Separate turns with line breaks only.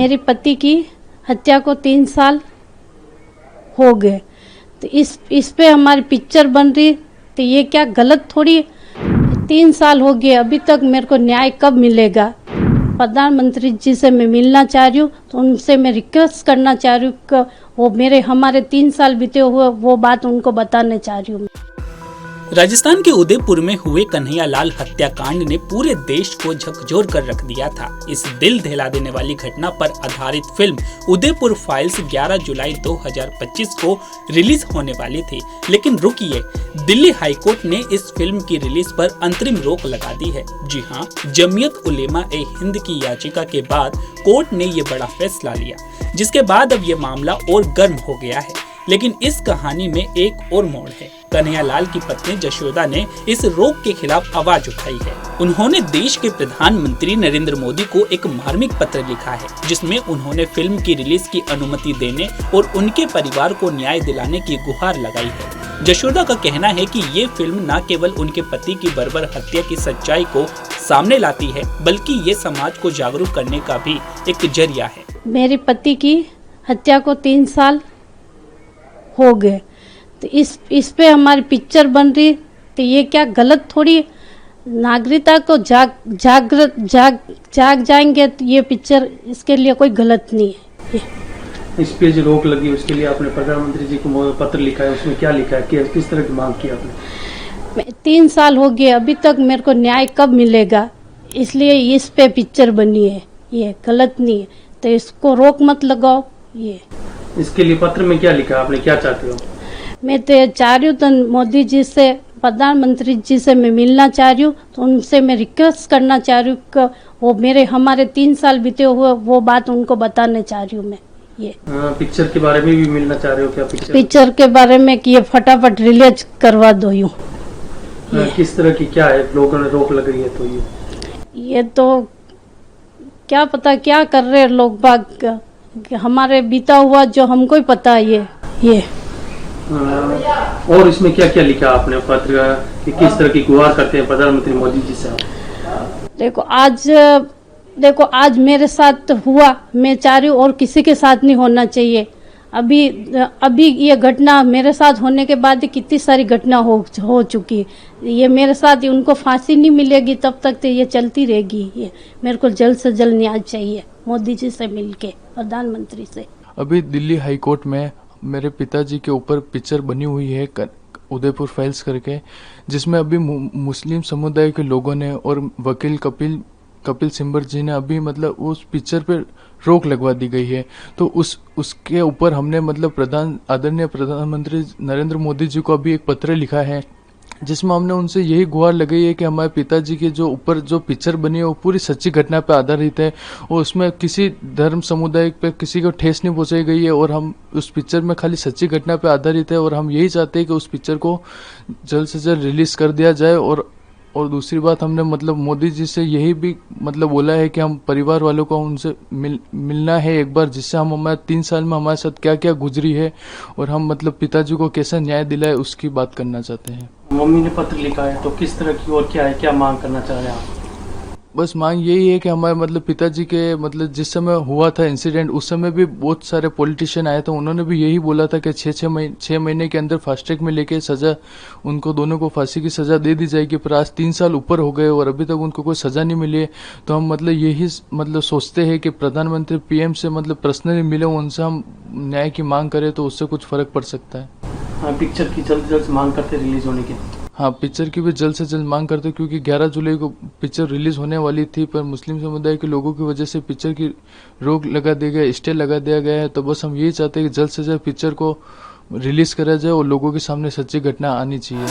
मेरे पति की हत्या को 3 साल हो गए, तो इस पे हमारी पिक्चर बन रही, तो ये क्या गलत थोड़ी। 3 साल हो गए, अभी तक मेरे को न्याय कब मिलेगा। प्रधानमंत्री जी से मैं मिलना चाह रही हूँ, तो उनसे मैं रिक्वेस्ट करना चाह रही हूँ कि वो हमारे 3 साल बीते हुए वो बात उनको बताने चाह रही हूँ।
राजस्थान के उदयपुर में हुए कन्हैयालाल हत्याकांड ने पूरे देश को झकझोर कर रख दिया था। इस दिल दहला देने वाली घटना पर आधारित फिल्म उदयपुर फाइल्स 11 जुलाई 2025 को रिलीज होने वाली थी, लेकिन रुकिए, दिल्ली हाईकोर्ट ने इस फिल्म की रिलीज पर अंतरिम रोक लगा दी है। जी हाँ, जमीयत उलेमा ए हिंद की याचिका के बाद कोर्ट ने ये बड़ा फैसला लिया, जिसके बाद अब ये मामला और गर्म हो गया है। लेकिन इस कहानी में एक और मोड़ है। कन्हैयालाल की पत्नी जशोदा ने इस रोक के खिलाफ आवाज उठाई है। उन्होंने देश के प्रधानमंत्री नरेंद्र मोदी को एक मार्मिक पत्र लिखा है, जिसमें उन्होंने फिल्म की रिलीज की अनुमति देने और उनके परिवार को न्याय दिलाने की गुहार लगाई है। जशोदा का कहना है कि ये फिल्म न केवल उनके पति की बर्बर हत्या की सच्चाई को सामने लाती है, बल्कि ये समाज को जागरूक करने का भी एक जरिया है।
मेरे पति की हत्या को 3 साल हो गए, तो इस पे हमारी पिक्चर बन रही, तो ये क्या गलत थोड़ी। नागरिकता को जाग जाएंगे, तो ये पिक्चर इसके लिए कोई गलत नहीं है।
इस पे जो रोक लगी उसके लिए आपने प्रधानमंत्री जी को पत्र लिखा है, उसमें क्या लिखा है, किस तरह की मांग की आपने?
3 साल हो गए, अभी तक मेरे को न्याय कब मिलेगा, इसलिए इस पे पिक्चर बनी है। ये गलत नहीं है, तो इसको रोक मत लगाओ। ये
इसके लिए पत्र में क्या लिखा, आपने क्या चाहते हो?
मैं तो चाह रही हूँ, तो मोदी जी से, प्रधानमंत्री जी से मैं मिलना चाह रही हूँ, तो उनसे मैं रिक्वेस्ट करना चाह रही हूँ कि वो हमारे 3 साल बीते हुए वो बात उनको बताने चाह रही हूँ मैं। ये
पिक्चर के बारे में भी मिलना चाह रहे हो क्या?
पिक्चर के बारे में कि ये फटाफट रिलीज करवा दो। यूँ
किस तरह की क्या है, लोगों ने रोक लग रही है, तो
ये तो क्या पता क्या कर रहे हैं लोग बाग, हमारे बीता हुआ जो हमको ही पता है। ये
और इसमें क्या क्या लिखा आपने पत्र कि किस तरह की गुहार करते हैं प्रधानमंत्री मोदी जी से?
देखो आज मेरे साथ हुआ, मैं चाह रही हूँ और किसी के साथ नहीं होना चाहिए। अभी ये घटना मेरे साथ होने के बाद कितनी सारी घटना हो चुकी। ये मेरे साथ, उनको फांसी नहीं मिलेगी तब तक तो ये चलती रहेगी। ये मेरे को जल्द से जल्द न्याय चाहिए, मोदी जी से मिलके, प्रधानमंत्री से।
अभी दिल्ली हाई कोर्ट में मेरे पिताजी के ऊपर पिक्चर बनी हुई है उदयपुर फाइल्स करके, जिसमें अभी मुस्लिम समुदाय के लोगों ने और वकील कपिल सिब्बल जी ने अभी मतलब उस पिक्चर पे रोक लगवा दी गई है। तो उसके ऊपर हमने मतलब आदरणीय प्रधानमंत्री नरेंद्र मोदी जी को अभी एक पत्र लिखा है, जिसमें हमने उनसे यही गुहार लगाई है कि हमारे पिताजी के जो ऊपर जो पिक्चर बनी है वो पूरी सच्ची घटना पर आधारित है और उसमें किसी धर्म समुदाय पे किसी को ठेस नहीं पहुंचाई गई है और हम उस पिक्चर में खाली सच्ची घटना पे आधारित है और हम यही चाहते हैं कि उस पिक्चर को जल्द से जल्द रिलीज कर दिया जाए। और दूसरी बात, हमने मतलब मोदी जी से यही भी मतलब बोला है कि हम परिवार वालों को उनसे मिलना है एक बार, जिससे हम हमारे 3 साल में हमारे साथ क्या क्या गुजरी है और हम मतलब पिताजी को कैसा न्याय दिलाए उसकी बात करना चाहते हैं।
मम्मी ने पत्र लिखा है, तो किस तरह की और क्या है, क्या मांग करना चाह रहे हैं आप?
बस मांग यही है कि हमारे मतलब पिताजी के मतलब जिस समय हुआ था इंसिडेंट, उस समय भी बहुत सारे पॉलिटिशियन आए थे, उन्होंने भी यही बोला था कि 6 महीने के अंदर फास्ट ट्रैक में लेके सजा उनको दोनों को फांसी की सजा दे दी जाएगी। पर आज 3 साल ऊपर हो गए और अभी तक उनको कोई सजा नहीं मिली है। तो हम मतलब यही मतलब सोचते हैं कि प्रधानमंत्री पीएम से मतलब पर्सनली मिले, उनसे हम न्याय की मांग करें तो उससे कुछ फर्क पड़ सकता है।
हाँ, पिक्चर की जल्द से जल्द मांग करते रिलीज होने की।
हाँ, पिक्चर की भी जल्द से जल्द मांग करते, क्योंकि 11 जुलाई को पिक्चर रिलीज होने वाली थी, पर मुस्लिम समुदाय के लोगों की वजह से पिक्चर की रोक लगा दी गई, स्टे लगा दिया गया है। तो बस हम यही चाहते हैं कि जल्द से जल्द पिक्चर को रिलीज करा जाए और लोगों के सामने सच्ची घटना आनी चाहिए।